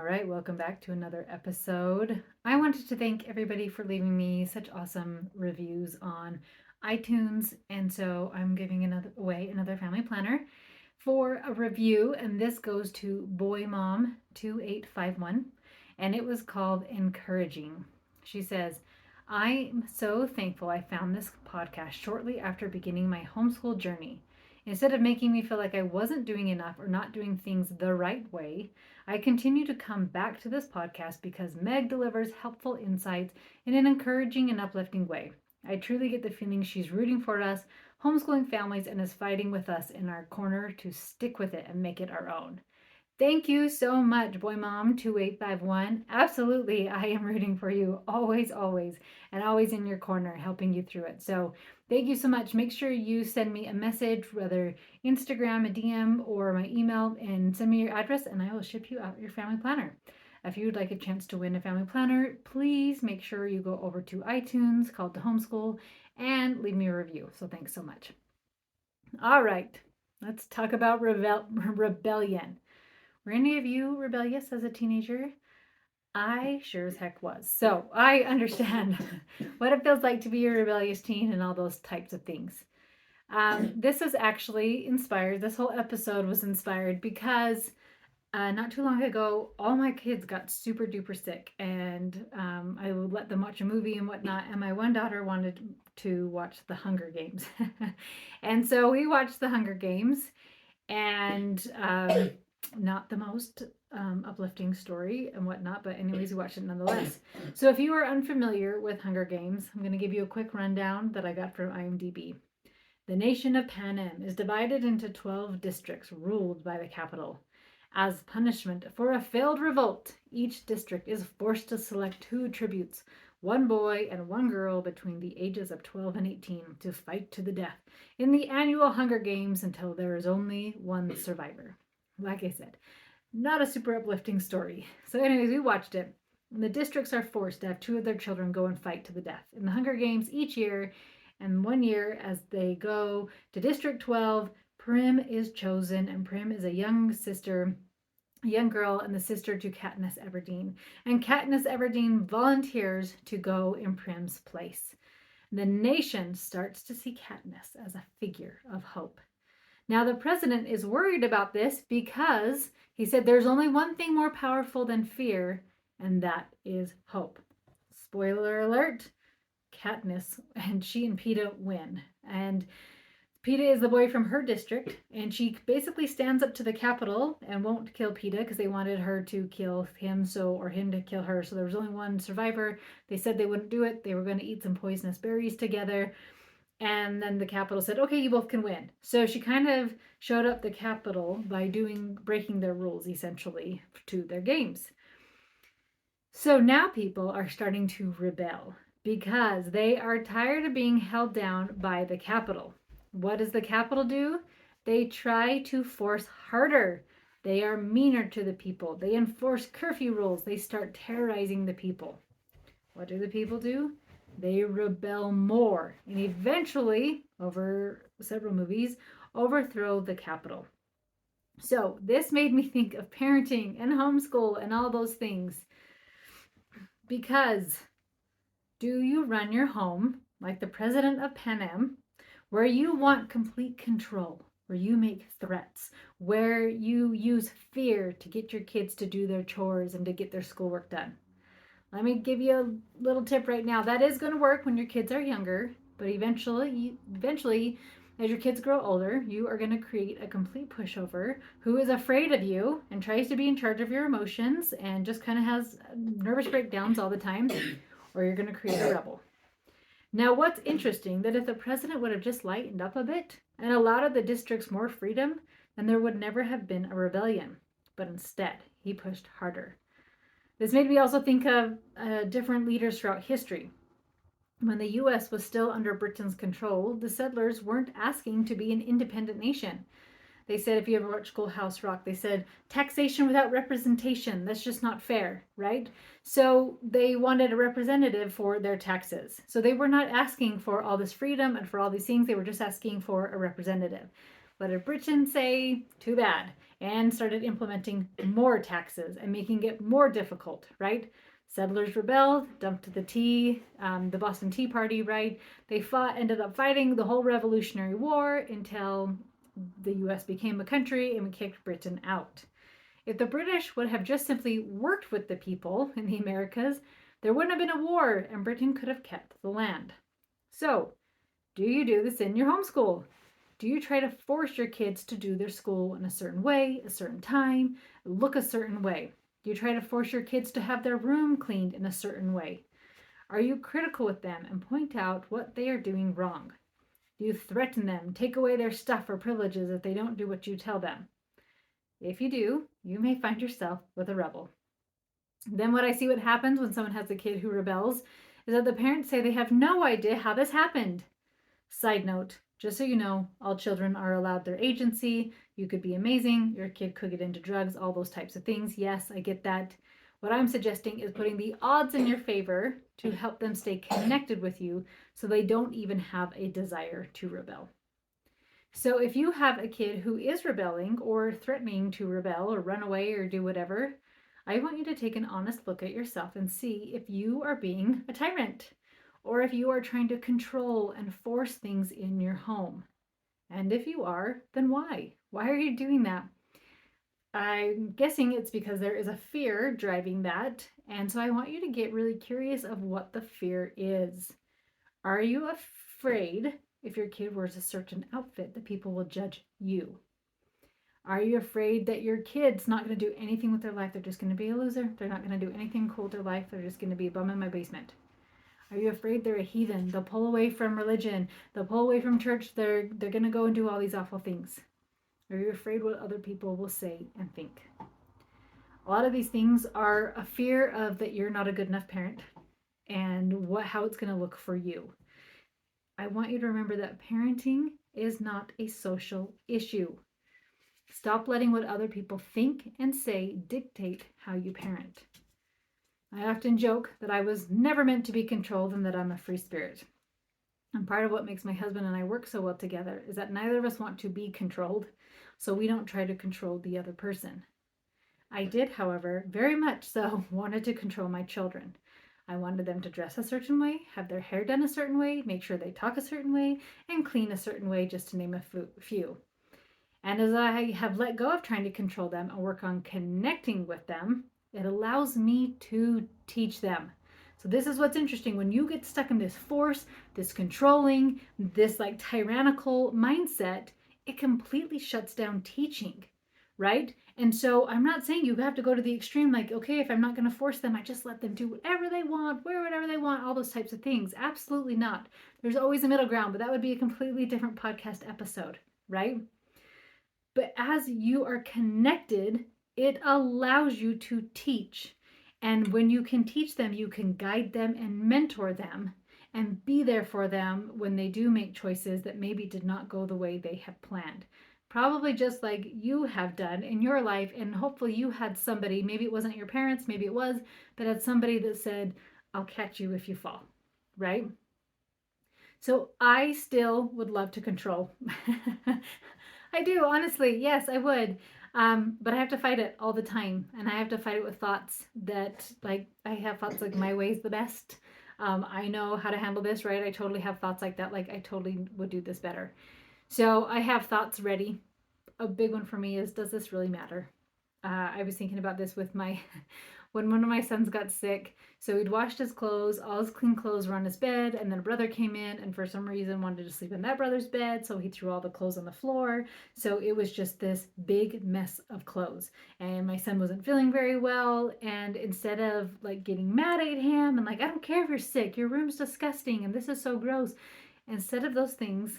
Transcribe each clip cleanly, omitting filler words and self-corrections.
All right, welcome back to another episode. I wanted to thank everybody for leaving me such awesome reviews on iTunes, and so I'm giving another family planner for a review, and this goes to Boy Mom 2851, and it was called Encouraging. She says, I'm so thankful I found this podcast shortly after beginning my homeschool journey. Instead of making me feel like I wasn't doing enough or not doing things the right way, I continue to come back to this podcast because Meg delivers helpful insights in an encouraging and uplifting way. I truly get the feeling she's rooting for us, homeschooling families, and is fighting with us in our corner to stick with it and make it our own. Thank you so much, Boy Mom 2851. Absolutely, I am rooting for you always, always, and always in your corner, helping you through it. So, thank you so much. Make sure you send me a message, whether Instagram, a DM, or my email, and send me your address, and I will ship you out your family planner. If you would like a chance to win a family planner, please make sure you go over to iTunes, called The Homeschool, and leave me a review. So, thanks so much. All right, let's talk about rebellion. Were any of you rebellious as a teenager? I sure as heck was. So I understand what it feels like to be a rebellious teen and all those types of things. This is actually inspired, this whole episode was inspired because not too long ago, all my kids got super duper sick, and I would let them watch a movie and whatnot. And my one daughter wanted to watch The Hunger Games. And so we watched The Hunger Games, and not the most uplifting story and whatnot, but anyways, we watched it nonetheless. So if you are unfamiliar with Hunger Games, I'm going to give you a quick rundown that I got from IMDb. The nation of Panem is divided into 12 districts ruled by the capital. As punishment for a failed revolt, each district is forced to select two tributes, one boy and one girl between the ages of 12 and 18, to fight to the death in the annual Hunger Games until there is only one survivor. Like I said, not a super uplifting story. So, anyways, we watched it. And the districts are forced to have two of their children go and fight to the death in the Hunger Games each year. And one year, as they go to District 12, Prim is chosen, and Prim is a young sister, a young girl, and the sister to Katniss Everdeen. And Katniss Everdeen volunteers to go in Prim's place. The nation starts to see Katniss as a figure of hope. Now, the president is worried about this because he said there's only one thing more powerful than fear, and that is hope. Spoiler alert, Katniss and she and Peeta win. And Peeta is the boy from her district, and she basically stands up to the Capitol and won't kill Peeta because they wanted her to kill him, or him to kill her. So there was only one survivor. They said they wouldn't do it. They were going to eat some poisonous berries together. And then the Capitol said, okay, you both can win. So she kind of showed up the Capitol by breaking their rules, essentially, to their games. So now people are starting to rebel because they are tired of being held down by the Capitol. What does the Capitol do? They try to force harder. They are meaner to the people. They enforce curfew rules. They start terrorizing the people. What do the people do? They rebel more and eventually, over several movies, overthrow the Capitol. So this made me think of parenting and homeschool and all those things. Because do you run your home like the president of Panem, where you want complete control, where you make threats, where you use fear to get your kids to do their chores and to get their schoolwork done? Let me give you a little tip right now. That is going to work when your kids are younger, but eventually, as your kids grow older, you are going to create a complete pushover who is afraid of you and tries to be in charge of your emotions and just kind of has nervous breakdowns all the time, or you're going to create a rebel. Now, what's interesting, that if the president would have just lightened up a bit and allowed the districts more freedom, then there would never have been a rebellion. But instead, he pushed harder. This made me also think of different leaders throughout history. When the U.S. was still under Britain's control, the settlers weren't asking to be an independent nation. They said, if you ever watched Schoolhouse Rock, they said, taxation without representation, that's just not fair, right? So they wanted a representative for their taxes. So they were not asking for all this freedom and for all these things, they were just asking for a representative. What did Britain say? Too bad. and started implementing more taxes and making it more difficult, right? Settlers rebelled, dumped the Boston Tea Party, right? They fought, ended up fighting the whole Revolutionary War until the US became a country and we kicked Britain out. If the British would have just simply worked with the people in the Americas, there wouldn't have been a war and Britain could have kept the land. So, do you do this in your homeschool? Do you try to force your kids to do their school in a certain way, a certain time, look a certain way? Do you try to force your kids to have their room cleaned in a certain way? Are you critical with them and point out what they are doing wrong? Do you threaten them, take away their stuff or privileges if they don't do what you tell them? If you do, you may find yourself with a rebel. Then what happens when someone has a kid who rebels is that the parents say they have no idea how this happened. Side note, just so you know, all children are allowed their agency. You could be amazing, your kid could get into drugs, all those types of things. Yes, I get that. What I'm suggesting is putting the odds in your favor to help them stay connected with you so they don't even have a desire to rebel. So if you have a kid who is rebelling or threatening to rebel or run away or do whatever, I want you to take an honest look at yourself and see if you are being a tyrant or if you are trying to control and force things in your home. And if you are, then why? Why are you doing that? I'm guessing it's because there is a fear driving that. And so I want you to get really curious of what the fear is. Are you afraid if your kid wears a certain outfit that people will judge you? Are you afraid that your kid's not going to do anything with their life? They're just going to be a loser. They're not going to do anything cool with their life. They're just going to be a bum in my basement. Are you afraid they're a heathen? They'll pull away from religion. They'll pull away from church. They're going to go and do all these awful things. Are you afraid what other people will say and think? A lot of these things are a fear of that you're not a good enough parent and how it's going to look for you. I want you to remember that parenting is not a social issue. Stop letting what other people think and say dictate how you parent. I often joke that I was never meant to be controlled and that I'm a free spirit. And part of what makes my husband and I work so well together is that neither of us want to be controlled, so we don't try to control the other person. I did, however, very much so wanted to control my children. I wanted them to dress a certain way, have their hair done a certain way, make sure they talk a certain way, and clean a certain way, just to name a few. And as I have let go of trying to control them and work on connecting with them, it allows me to teach them. So this is what's interesting. When you get stuck in this force, this controlling, this like tyrannical mindset, it completely shuts down teaching, right? And so I'm not saying you have to go to the extreme, like, okay, if I'm not going to force them, I just let them do whatever they want, wear whatever they want, all those types of things. Absolutely not. There's always a middle ground, but that would be a completely different podcast episode, right? But as you are connected, it allows you to teach. And when you can teach them, you can guide them and mentor them and be there for them when they do make choices that maybe did not go the way they have planned. Probably just like you have done in your life. And hopefully you had somebody, maybe it wasn't your parents, maybe it was, but had somebody that said, I'll catch you if you fall, right? So I still would love to control. I do, honestly. Yes, I would. But I have to fight it all the time. And I have to fight it with thoughts that, like, I have thoughts like my way is the best. I know how to handle this, right? I totally have thoughts like that. Like, I totally would do this better. So I have thoughts ready. A big one for me is, does this really matter? I was thinking about this with my when one of my sons got sick. So he'd washed his clothes, all his clean clothes were on his bed, and then a brother came in and for some reason wanted to sleep in that brother's bed, so he threw all the clothes on the floor. So it was just this big mess of clothes. And my son wasn't feeling very well, and instead of like getting mad at him and like, I don't care if you're sick, your room's disgusting and this is so gross, instead of those things,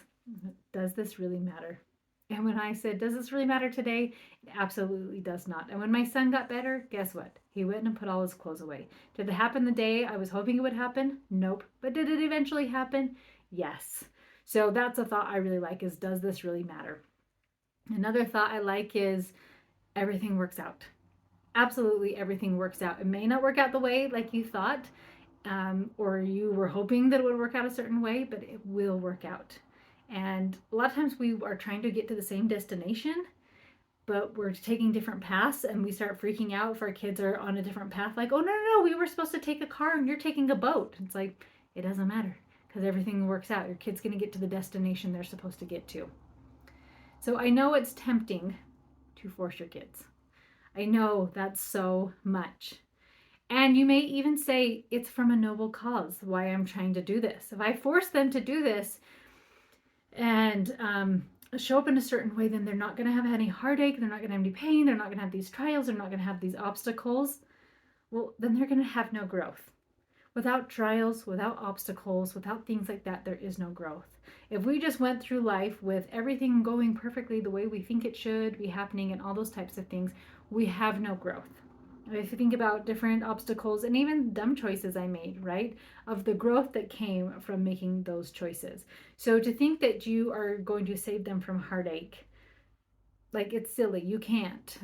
does this really matter? And when I said, does this really matter today? It absolutely does not. And when my son got better, guess what? He went and put all his clothes away. Did it happen the day I was hoping it would happen? Nope. But did it eventually happen? Yes. So that's a thought I really like is, does this really matter? Another thought I like is, everything works out. Absolutely everything works out. It may not work out the way like you thought, or you were hoping that it would work out a certain way, but it will work out. And a lot of times we are trying to get to the same destination, but we're taking different paths and we start freaking out if our kids are on a different path, like, oh, no, no, no, we were supposed to take a car and you're taking a boat. It's like, it doesn't matter because everything works out. Your kid's going to get to the destination they're supposed to get to. So I know it's tempting to force your kids. I know that's so much. And you may even say it's from a noble cause why I'm trying to do this. If I force them to do this and show up in a certain way, then they're not going to have any heartache, they're not going to have any pain, they're not going to have these trials, they're not going to have these obstacles. Well, then they're going to have no growth. Without trials, without obstacles, without things like that, there is no growth. If we just went through life with everything going perfectly the way we think it should be happening and all those types of things, we have no growth. If you think about different obstacles and even dumb choices I made, right? Of the growth that came from making those choices. So to think that you are going to save them from heartache, like, it's silly. You can't,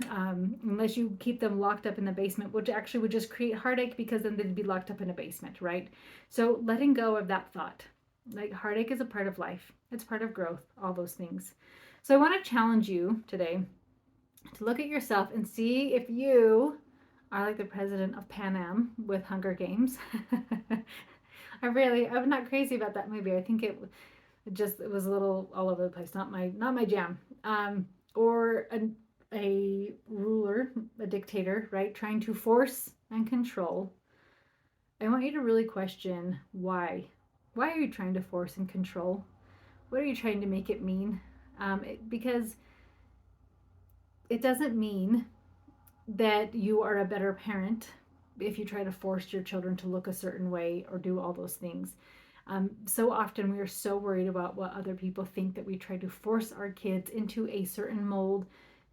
unless you keep them locked up in the basement, which actually would just create heartache because then they'd be locked up in a basement, right? So letting go of that thought. Like, heartache is a part of life. It's part of growth, all those things. So I want to challenge you today to look at yourself and see if you are like the president of Pan Am with Hunger Games. I'm not crazy about that movie. I think it was a little all over the place. Not my jam. Or a ruler, a dictator, right, trying to force and control. I want you to really question why. Why are you trying to force and control? What are you trying to make it mean? Because it doesn't mean that you are a better parent if you try to force your children to look a certain way or do all those things. So often we are so worried about what other people think that we try to force our kids into a certain mold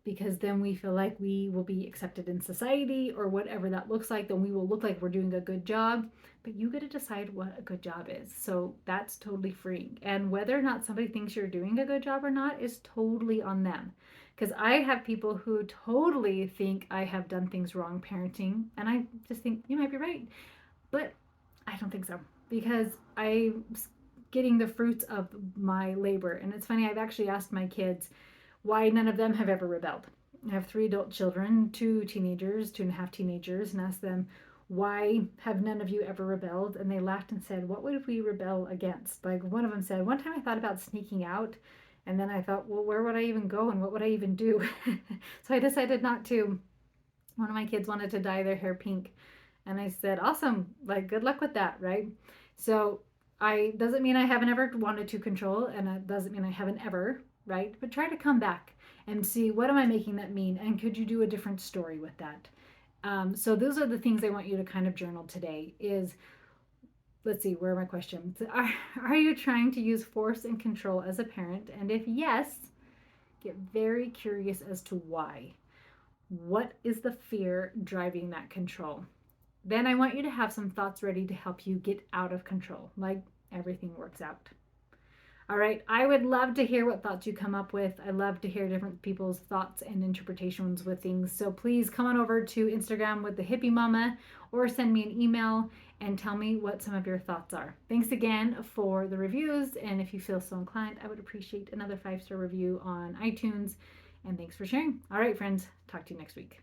because then we feel like we will be accepted in society or whatever that looks like. Then we will look like we're doing a good job. But you get to decide what a good job is. So that's totally free. And whether or not somebody thinks you're doing a good job or not is totally on them. Because I have people who totally think I have done things wrong parenting. And I just think you might be right. But I don't think so. Because I'm getting the fruits of my labor. And it's funny, I've actually asked my kids why none of them have ever rebelled. I have 3 adult children, 2 teenagers, 2.5 teenagers, and asked them, why have none of you ever rebelled? And they laughed and said, what would we rebel against? Like, one of them said, one time I thought about sneaking out, and then I thought, well, where would I even go and what would I even do? So I decided not to. One of my kids wanted to dye their hair pink. And I said, awesome, like, good luck with that, right? So I doesn't mean I haven't ever wanted to control, and it doesn't mean I haven't ever, right? But try to come back and see, what am I making that mean? And could you do a different story with that? So those are the things I want you to kind of journal today is, let's see, where are my questions? Are you trying to use force and control as a parent? And if yes, get very curious as to why. What is the fear driving that control? Then I want you to have some thoughts ready to help you get out of control, like everything works out. All right, I would love to hear what thoughts you come up with. I love to hear different people's thoughts and interpretations with things. So please come on over to Instagram with the Hippie Mama or send me an email and tell me what some of your thoughts are. Thanks again for the reviews. And if you feel so inclined, I would appreciate another 5-star review on iTunes. And thanks for sharing. All right, friends, talk to you next week.